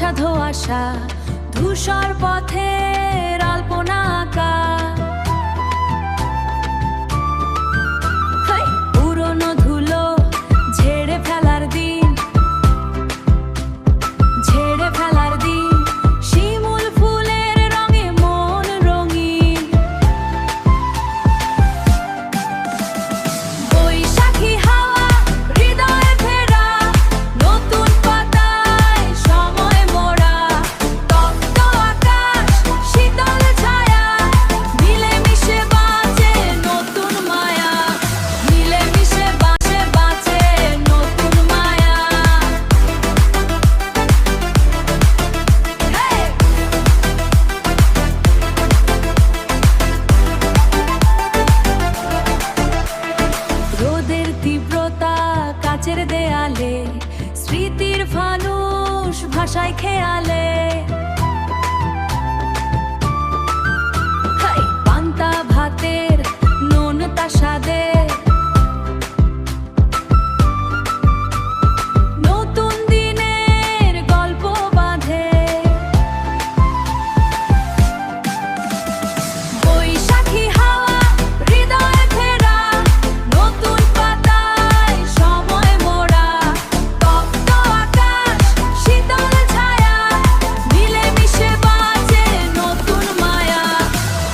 আবছা ধোঁয়াশা ধূসর পথের আলপনা আঁকা। পুরনো ধুলো ঝেড়ে ফেলার দিন, ঝেড়ে ফেলার দিন। শিমুল ফুলের রঙে মন রঙিন। বৈশাখী হাওয়া হৃদয়ে ফেরা, নতুন পাতায় সময় মোড়া। তপ্ত আকাশ শীতল ছায়া, মিলেমিশে বাঁচে নতুন মায়া। মিলেমিশে বাঁচে বাঁচে নতুন মায়া। রোদের তীব্রতা কাচের দেয়ালে, স্মৃতির ফানুষ ভাষায় খেয়ালে। পান্তা ভাতের নোনতা স্বাদে, নতুন দিনের গল্প বাঁধে। বৈশাখী হাওয়া হৃদয়ে ফেরা, নতুন পাতায় সময় মোড়া। তপ্ত আকাশ শীতল ছায়া, মিলেমিশে বাঁচে নতুন মায়া।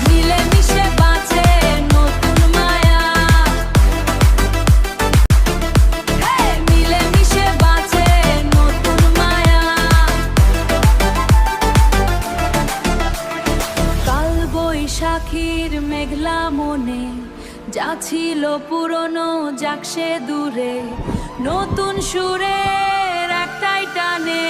মিলেমিশে বাঁচে নতুন মায়া। মিলেমিশে বাঁচে নতুন মায়া। কাল বৈশাখীর মেঘলা মনে, যা ছিল পুরনো যাক সে দূরে। নতুন সুরের একটাই টানে,